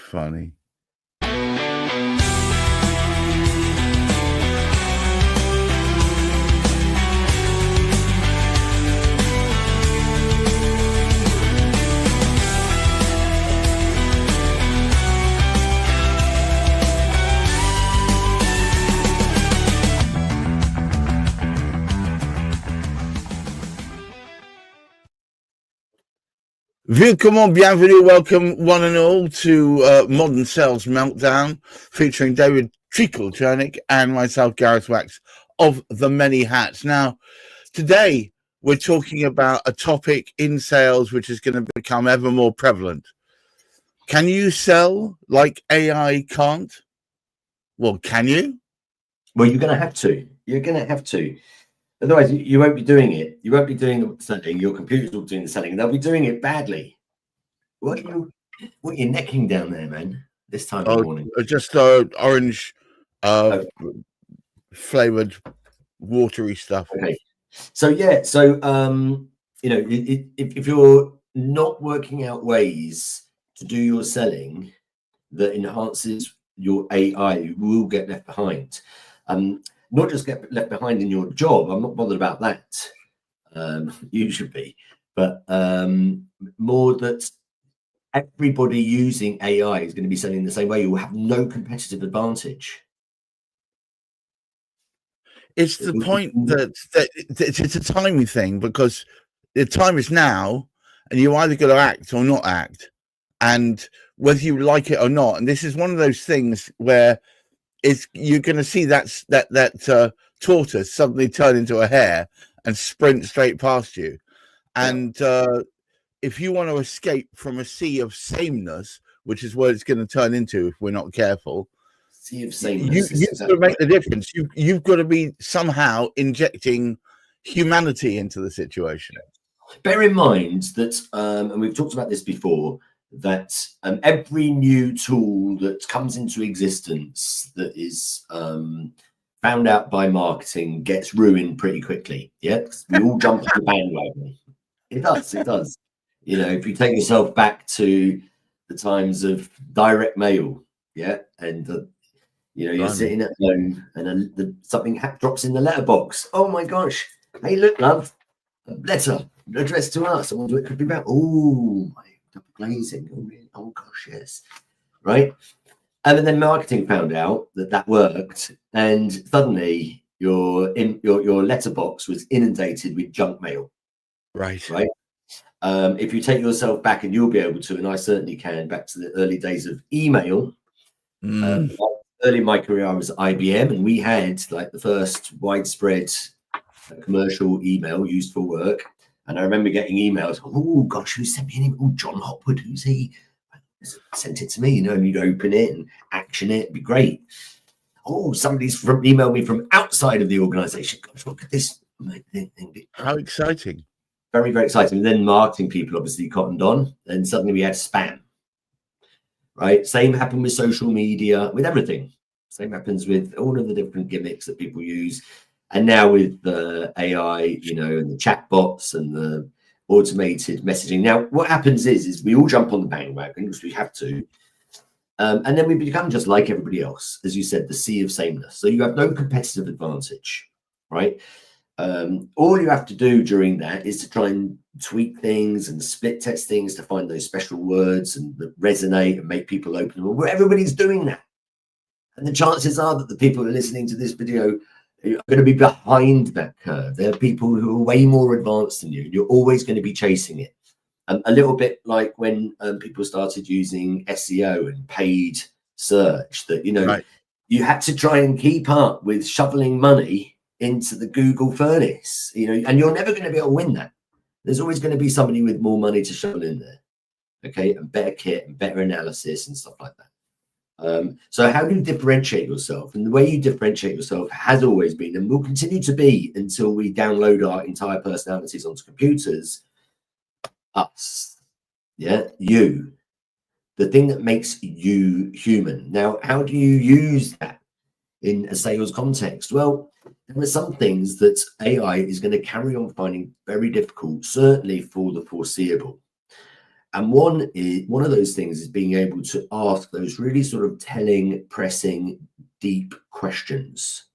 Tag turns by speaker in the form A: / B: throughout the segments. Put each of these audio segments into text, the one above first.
A: funny. Bienvenue, welcome one and all to Modern Sales Meltdown, featuring David Chernick and myself, Gareth Wax, of the Many Hats. Now, today we're talking about a topic in sales which is going to become ever more prevalent. Can you sell like AI can't? Well, can you?
B: Well, you're going to have to. You're going to have to. Otherwise, you won't be doing it. You won't be doing the selling. Your computers will be doing the selling, and they'll be doing it badly. What are you necking down there, man? This time of morning?
A: Just orange, flavored, watery stuff.
B: Okay. So yeah. So you know, if you're not working out ways to do your selling that enhances your AI, you will get left behind. Not just get left behind in your job. I'm not bothered about that. You should be, but more that everybody using AI is going to be selling the same way. You will have no competitive advantage.
A: It's the point that it's a timing thing, because the time is now, and you either got to act or not act, and whether you like it or not. And this is one of those things where you're going to see that tortoise suddenly turn into a hare and sprint straight past you. And if you want to escape from a sea of sameness, which is what it's going to turn into if we're not careful,
B: sea of sameness,
A: you've got to make the difference. You've got to be somehow injecting humanity into the situation.
B: Bear in mind that, and we've talked about this before, that every new tool that comes into existence that is found out by marketing gets ruined pretty quickly. Yeah, we all jump on the bandwagon. It does. You know, if you take yourself back to the times of direct mail, and you know, you're sitting at home and something drops in the letterbox. Oh my gosh! Hey, look, love, a letter addressed to us. I wonder what it could be about. Oh my. Glazing. Oh gosh, yes, right. And then marketing found out that worked, and suddenly your letterbox was inundated with junk mail.
A: Right.
B: If you take yourself back, and you'll be able to, and I certainly can, back to the early days of email. Early in my career, I was at IBM, and we had like the first widespread commercial email used for work. And I remember getting emails. Oh gosh, who sent me an email? Oh, John Hopwood, who's he? Sent it to me, you know, and you'd open it and action it. It'd be great. Oh, somebody's emailed me from outside of the organization. Gosh, look at this.
A: How exciting.
B: Very, very exciting. And then marketing people obviously cottoned on, and suddenly we had spam. Right? Same happened with social media, with everything. Same happens with all of the different gimmicks that people use. And now with the AI, you know, and the chatbots and the automated messaging. Now, what happens is we all jump on the bandwagon because we have to. And then we become just like everybody else. As you said, the sea of sameness. So you have no competitive advantage, right? All you have to do during that is to try and tweak things and split test things to find those special words and that resonate and make people open them. Well, everybody's doing that. And the chances are that the people who are listening to this video are going to be behind that curve. There are people who are way more advanced than you. You're always going to be chasing it. A little bit like when people started using SEO and paid search, that, you know, you had to try and keep up with shoveling money into the Google furnace, you know, and you're never going to be able to win that. There's always going to be somebody with more money to shovel in there. Okay. And better kit and better analysis and stuff like that. So how do you differentiate yourself? And the way you differentiate yourself has always been, and will continue to be until we download our entire personalities onto computers, us. Yeah, you. The thing that makes you human. Now, how do you use that in a sales context? Well, there are some things that AI is going to carry on finding very difficult, certainly for the foreseeable. And one of those things is being able to ask those really sort of telling, pressing, deep questions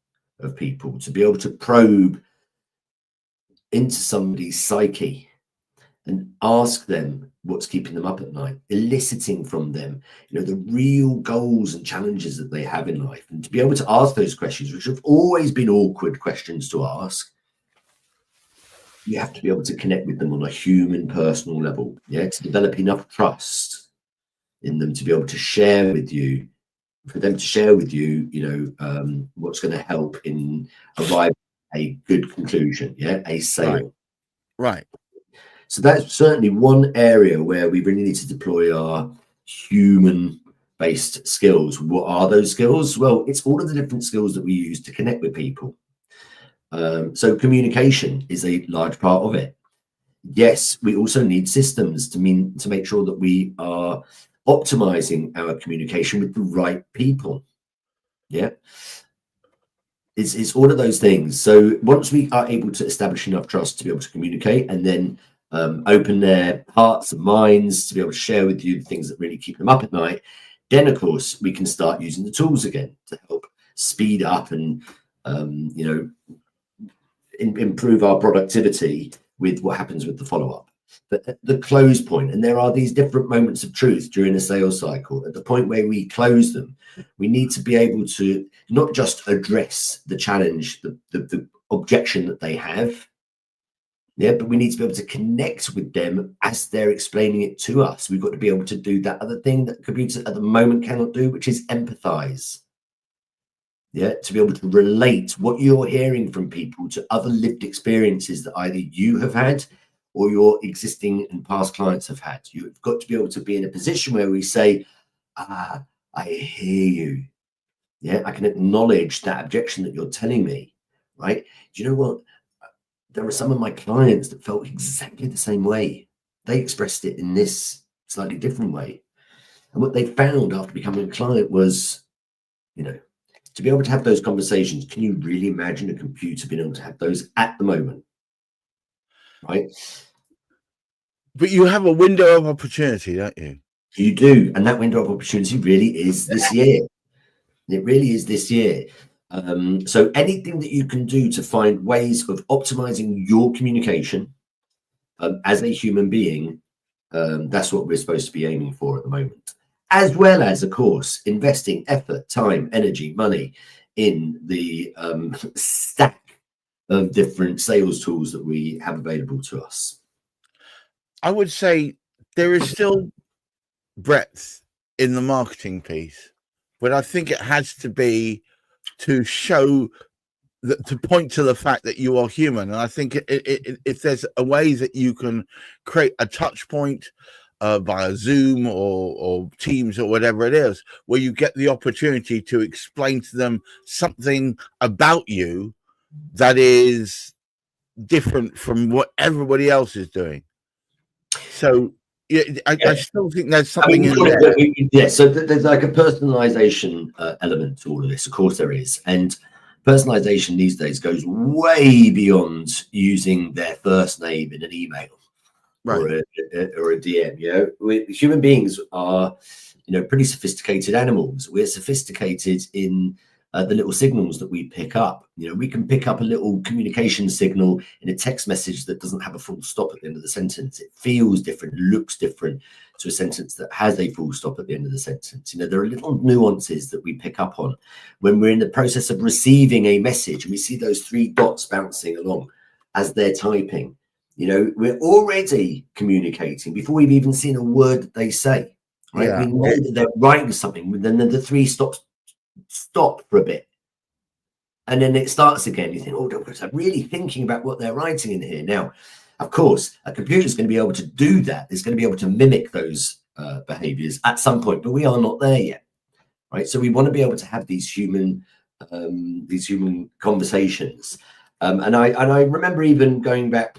B: of people, to be able to probe into somebody's psyche and ask them what's keeping them up at night, eliciting from them, the real goals and challenges that they have in life. And to be able to ask those questions, which have always been awkward questions to ask, you have to be able to connect with them on a human, personal level, to develop enough trust in them to be able to share with you, for them to share with you, what's going to help in arriving at a good conclusion, a sale.
A: Right.
B: So that's certainly one area where we really need to deploy our human-based skills. What are those skills? Well, it's all of the different skills that we use to connect with people. So communication is a large part of it. Yes, we also need systems to make sure that we are optimizing our communication with the right people. It's all of those things. So once we are able to establish enough trust to be able to communicate, and then open their hearts and minds to be able to share with you the things that really keep them up at night, then of course we can start using the tools again to help speed up and improve our productivity with what happens with the follow-up. But at the close point, and there are these different moments of truth during a sales cycle, at the point where we close them, we need to be able to not just address the challenge, the objection that they have, but we need to be able to connect with them as they're explaining it to us. We've got to be able to do that other thing that computers at the moment cannot do, which is empathize. To be able to relate what you're hearing from people to other lived experiences that either you have had or your existing and past clients have had. You've got to be able to be in a position where we say, I hear you. I can acknowledge that objection that you're telling me, right? Do you know what? There are some of my clients that felt exactly the same way. They expressed it in this slightly different way. And what they found after becoming a client was, to be able to have those conversations. Can you really imagine a computer being able to have those at the moment? Right?
A: But you have a window of opportunity, don't you?
B: You do. And that window of opportunity really is this year. It really is this year. So anything that you can do to find ways of optimizing your communication as a human being, that's what we're supposed to be aiming for at the moment. As well as, of course, investing effort, time, energy, money in the stack of different sales tools that we have available to us.
A: I would say there is still breadth in the marketing piece, but I think it has to be to show that, to point to the fact that you are human. And I think if there's a way that you can create a touch point via Zoom or Teams or whatever it is, where you get the opportunity to explain to them something about you that is different from what everybody else is doing. So I still think there's something in there.
B: So there's like a personalization element to all of this. Of course there is. And personalization these days goes way beyond using their first name in an email. Right. Or a DM. Human beings are, pretty sophisticated animals. We're sophisticated in the little signals that we pick up. We can pick up a little communication signal in a text message that doesn't have a full stop at the end of the sentence. It feels different, looks different to a sentence that has a full stop at the end of the sentence. There are little nuances that we pick up on when we're in the process of receiving a message, and we see those three dots bouncing along as they're typing. We're already communicating before we've even seen a word that they say, right? Yeah. We know that they're writing something, then the three stop for a bit. And then it starts again. You think, I'm really thinking about what they're writing in here. Now, of course, a computer is going to be able to do that. It's going to be able to mimic those behaviors at some point, but we are not there yet, right? So we want to be able to have these human conversations. And I remember even going back,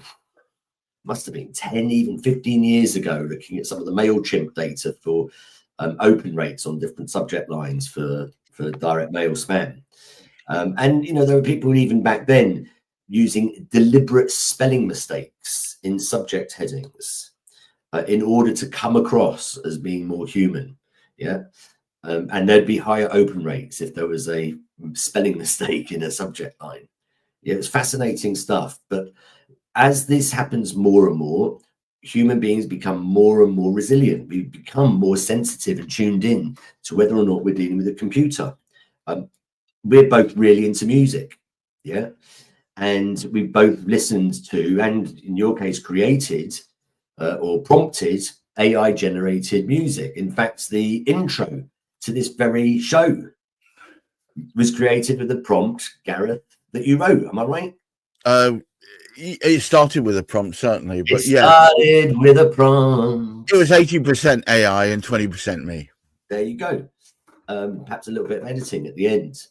B: must have been 10, even 15 years ago, looking at some of the MailChimp data for open rates on different subject lines for direct mail spam. And, there were people even back then using deliberate spelling mistakes in subject headings in order to come across as being more human. Yeah. And there'd be higher open rates if there was a spelling mistake in a subject line. Yeah, it's fascinating stuff. But as this happens more and more, human beings become more and more resilient. We become more sensitive and tuned in to whether or not we're dealing with a computer. We're both really into music. Yeah. And we both listened to, and in your case, created or prompted AI generated music. In fact, the intro to this very show was created with a prompt, Gareth, that you wrote. Am I right?
A: It started with a prompt, certainly, but
B: it started with a prompt.
A: It was 80% AI and 20% me.
B: There you go. Perhaps a little bit of editing at the end.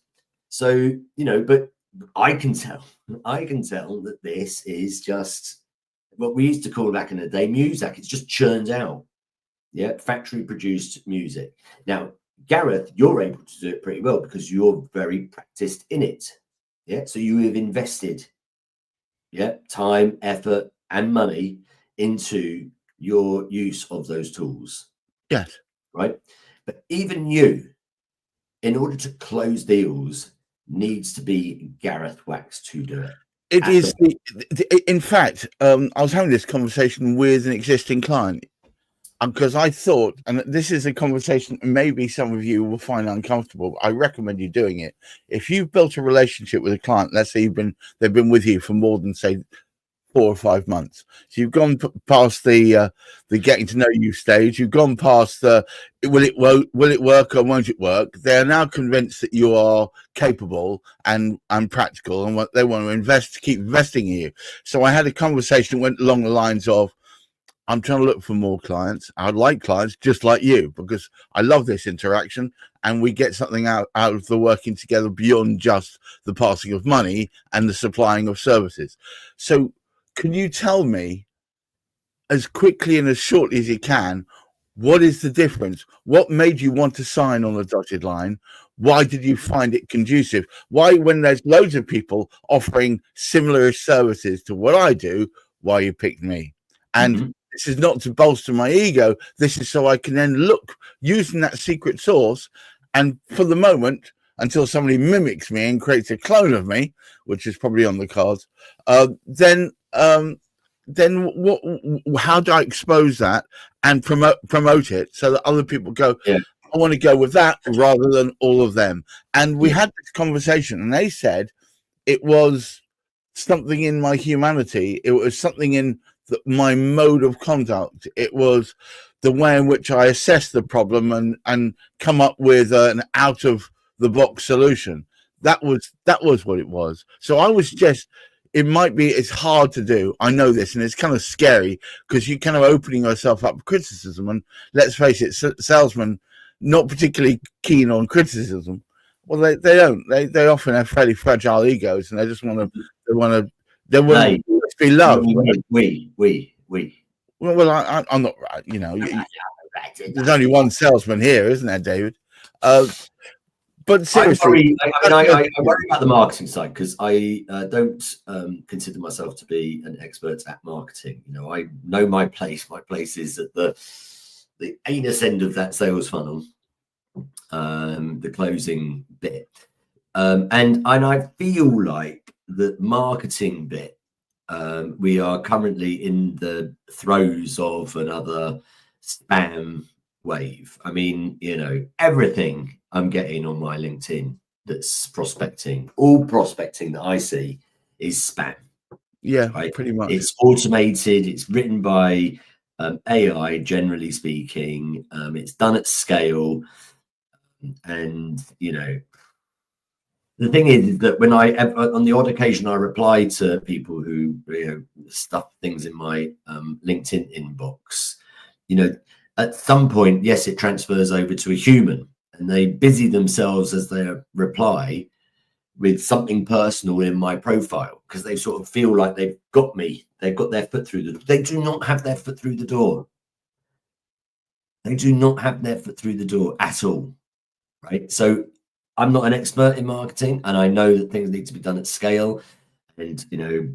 B: So, but I can tell that this is just what we used to call back in the day music. It's just churned out. Yeah, factory produced music. Now, Gareth, you're able to do it pretty well because you're very practiced in it. Yeah, so you have invested time, effort, and money into your use of those tools.
A: Yes.
B: Right. But even you, in order to close deals, needs to be Gareth Wax to do it.
A: It is. In fact, I was having this conversation with an existing client because I thought, and this is a conversation maybe some of you will find uncomfortable, but I recommend you doing it. If you've built a relationship with a client, let's say they've been with you for more than, say, 4 or 5 months, so you've gone past the getting to know you stage, you've gone past the will it work or won't it work. They're now convinced that you are capable and practical, and what they want to keep investing in you. So I had a conversation that went along the lines of, I'm trying to look for more clients. I'd like clients just like you because I love this interaction and we get something out of the working together beyond just the passing of money and the supplying of services. So can you tell me as quickly and as shortly as you can, what is the difference? What made you want to sign on the dotted line? Why did you find it conducive? Why, when there's loads of people offering similar services to what I do, why you picked me? And this is not to bolster my ego. This is so I can then look using that secret sauce. And for the moment, until somebody mimics me and creates a clone of me, which is probably on the cards, then what? How do I expose that and promote it so that other people go, I want to go with that rather than all of them? And we had this conversation, and they said it was something in my humanity. It was something in my mode of conduct. It was the way in which I assess the problem and come up with an out of the box solution. That was what it was. So I was just, it might be, it's hard to do. I know this, and it's kind of scary because you're kind of opening yourself up to criticism. And let's face it, salesmen not particularly keen on criticism. Well, they don't. They often have fairly fragile egos, and they just want to be loved.
B: We.
A: Well, I'm not right. There's only one salesman here, isn't there, David? But seriously,
B: I worry about the marketing side because I don't consider myself to be an expert at marketing. I know my place. My place is at the anus end of that sales funnel, the closing bit, and I feel like the marketing bit. We are currently in the throes of another spam wave. I mean, everything I'm getting on my LinkedIn that's prospecting, all prospecting that I see is spam.
A: Yeah,
B: right?
A: Pretty much.
B: It's automated. It's written by AI, generally speaking. It's done at scale. And, the thing is that when on the odd occasion, I reply to people who, stuff things in my LinkedIn inbox, at some point, yes, it transfers over to a human and they busy themselves as they reply with something personal in my profile because they sort of feel like they've got me. They've got their foot through the door. They do not have their foot through the door. They do not have their foot through the door at all. Right. So I'm not an expert in marketing, and I know that things need to be done at scale and,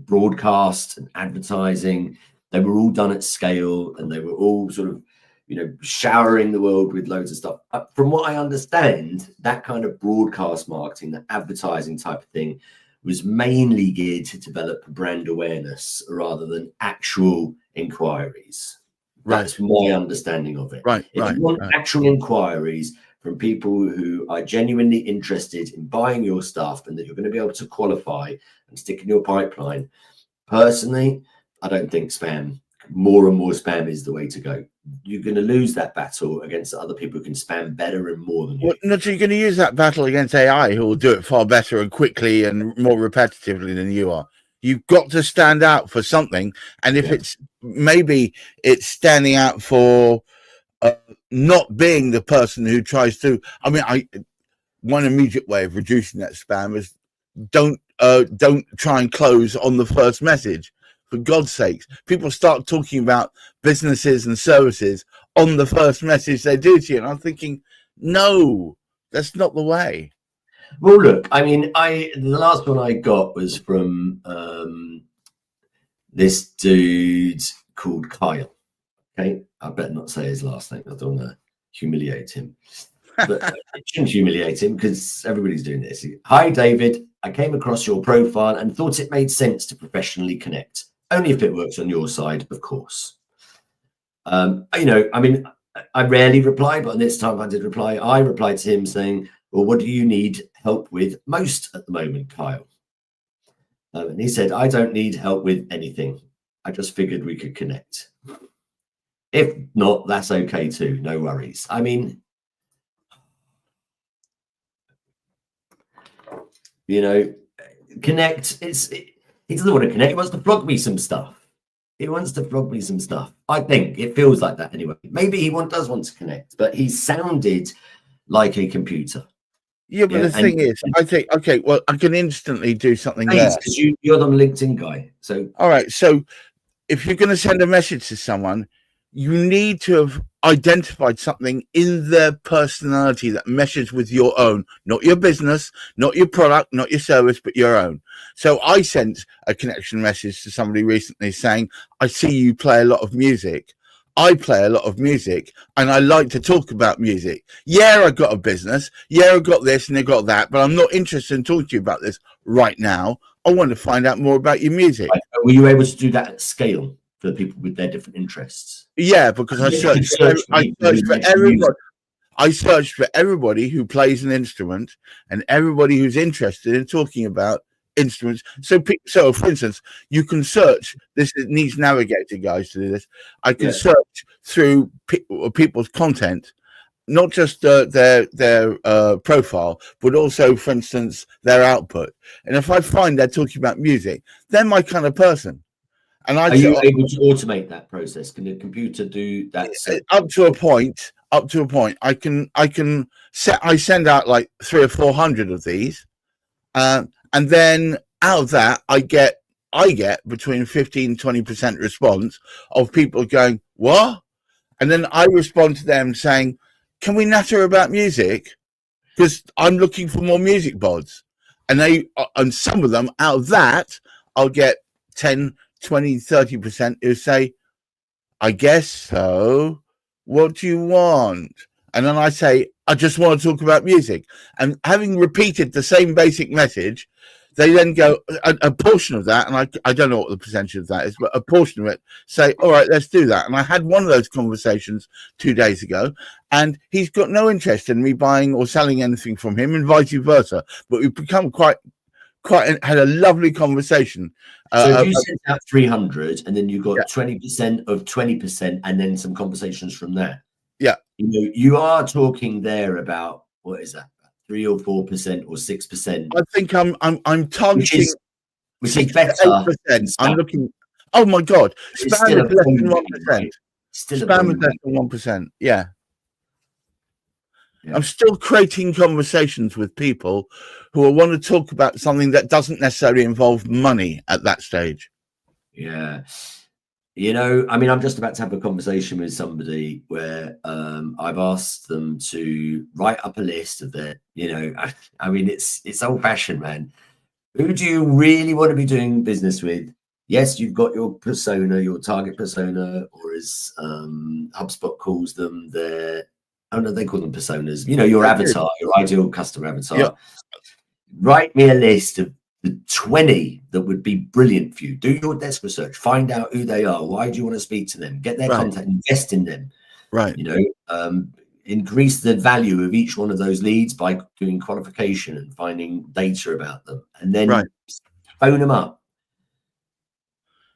B: broadcast and advertising. They were all done at scale, and they were all sort of, showering the world with loads of stuff. From what I understand, that kind of broadcast marketing, that advertising type of thing, was mainly geared to develop brand awareness rather than actual inquiries. That's my understanding of it. If you want actual inquiries from people who are genuinely interested in buying your stuff and that you're going to be able to qualify and stick in your pipeline, personally, I don't think more and more spam is the way to go. You're going to lose that battle against other people who can spam better and more than you.
A: Well, no, so you're going to use that battle against AI, who will do it far better and quickly and more repetitively than you are. You've got to stand out for something, and if it's standing out for not being the person who tries to. I mean, one immediate way of reducing that spam is don't try and close on the first message. For God's sakes, people start talking about businesses and services on the first message they do to you, and I'm thinking, no, that's not the way.
B: Well, look, I mean, the last one I got was from this dude called Kyle. Okay, I better not say his last name. I don't want to humiliate him, but it shouldn't humiliate him because everybody's doing this. Hi, David. I came across your profile and thought it made sense to professionally connect. Only if it works on your side, of course. I mean, I rarely reply, but this time I did reply. I replied to him saying, well, what do you need help with most at the moment, Kyle? And he said, I don't need help with anything. I just figured we could connect. If not, that's okay too. No worries. I mean, connect. He doesn't want to connect. He wants to flog me some stuff. I think it feels like that anyway. Maybe he does want to connect, but he sounded like a computer.
A: Yeah, but the thing is, I think, okay, well, I can instantly do something there.
B: Because you're the LinkedIn guy. So,
A: all right. So if you're going to send a message to someone, you need to have identified something in their personality that meshes with your own, not your business, not your product, not your service, but your own. So I sent a connection message to somebody recently saying, I see you play a lot of music. I play a lot of music and I like to talk about music. Yeah, I got a business. Yeah, I got this and I got that, but I'm not interested in talking to you about this right now. I want to find out more about your music.
B: Right. Were you able to do that at scale for the people with their different interests?
A: Yeah, because I searched for everybody. I searched for everybody who plays an instrument and everybody who's interested in talking about instruments. So for instance, you can search. This needs Navigator guys to do this. I can search through people's content, not just their profile, but also, for instance, their output. And if I find they're talking about music, they're my kind of person. And
B: are you able to automate that process? Can the computer do that?
A: Up to a point. I send out like 300 or 400 of these, and then out of that, I get between 15 and 20% response of people going, what? And then I respond to them saying, can we natter about music? Because I'm looking for more music bods. And some of them out of that, I'll get 10, 20, 30% who say, I guess so. What do you want? And then I say, I just want to talk about music. And having repeated the same basic message, they then go, a portion of that, and I don't know what the percentage of that is, but a portion of it say, all right, let's do that. And I had one of those conversations 2 days ago, and he's got no interest in me buying or selling anything from him, and vice versa. But we've become had a lovely conversation.
B: So if you sent out 300 and then you got 20% of 20% and then some conversations from there.
A: Yeah.
B: You are talking there about, what is that, 3 or 4% or 6%?
A: I think I'm targeting
B: which is better.
A: 8%. I'm looking, oh my God. Spam is less than 1%.
B: Right?
A: Spam is less than 1%. Yeah. I'm still creating conversations with people who will want to talk about something that doesn't necessarily involve money at that stage.
B: Yeah. I mean, I'm just about to have a conversation with somebody where I've asked them to write up a list of their, I mean, it's old fashioned, man. Who do you really want to be doing business with? yes, you've got your persona, your target persona, or as HubSpot calls them, their, oh no, they call them personas. You know, your avatar, your ideal customer avatar.
A: Yep.
B: Write me a list of the 20 that would be brilliant for you. Do your desk research, find out who they are. Why do you want to speak to them? Get their contact, invest in them.
A: Right.
B: You know, increase the value of each one of those leads by doing qualification and finding data about them, and then phone them up,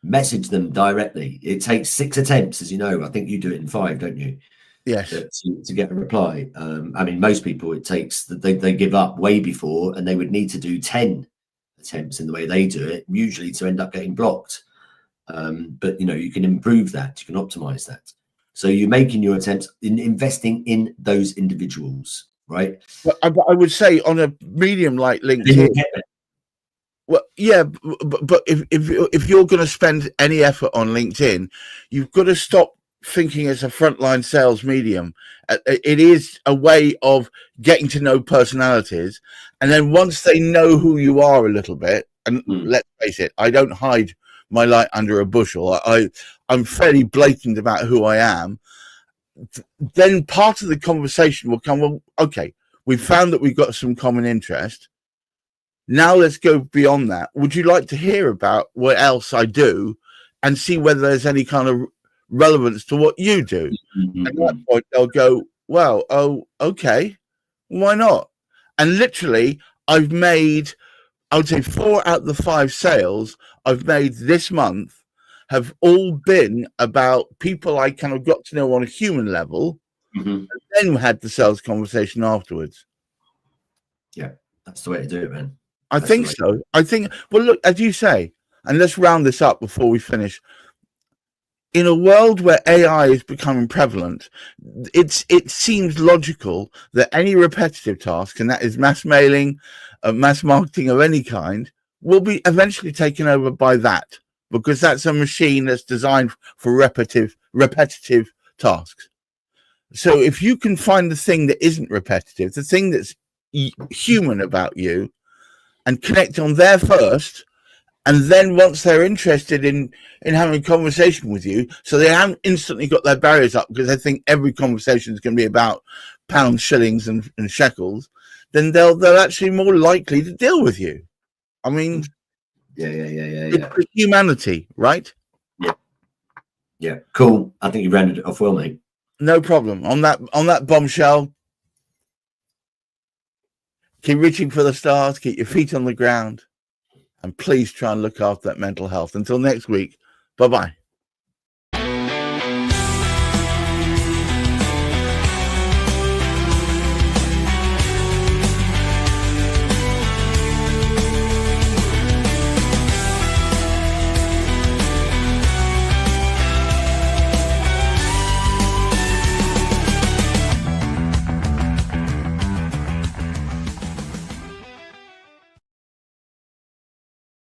B: message them directly. It takes 6 attempts, as you know. I think you do it in 5, don't you?
A: Yes.
B: To get a reply. I mean, most people, it takes that they give up way before, and they would need to do 10 attempts in the way they do it, usually to end up getting blocked. But you know, you can improve that, you can optimize that. So you're making your attempts in investing in those individuals, right?
A: But I would say on a medium like LinkedIn. Well, yeah, but if you're going to spend any effort on LinkedIn, you've got to stop thinking it's a frontline sales medium. It is a way of getting to know personalities, and then once they know who you are a little bit, and let's face it, I don't hide my light under a bushel. I'm fairly blatant about who I am. Then part of the conversation will come, well, okay, we've found that we've got some common interest. Now let's go beyond that. Would you like to hear about what else I do and see whether there's any kind of relevance to what you do? At that point, they'll go, well, oh, okay, why not? And literally, I've made, I would say 4 out of the 5 sales I've made this month have all been about people I kind of got to know on a human level, and then had the sales conversation afterwards.
B: Yeah, that's the way to do it, man.
A: I think so. I think, well, look, as you say, and let's round this up before we finish. In a world where AI is becoming prevalent, it seems logical that any repetitive task, and that is mass mailing, mass marketing of any kind, will be eventually taken over by that, because that's a machine that's designed for repetitive tasks. So if you can find the thing that isn't repetitive, the thing that's human about you, and connect on there first, and then once they're interested in having a conversation with you, so they haven't instantly got their barriers up because they think every conversation is going to be about pounds, shillings, and shekels, then they're actually more likely to deal with you. I mean, it's humanity, right?
B: Yeah, cool. I think you rounded it off well, mate.
A: No problem. On that bombshell, keep reaching for the stars, keep your feet on the ground, and please try and look after that mental health. Until next week, bye-bye.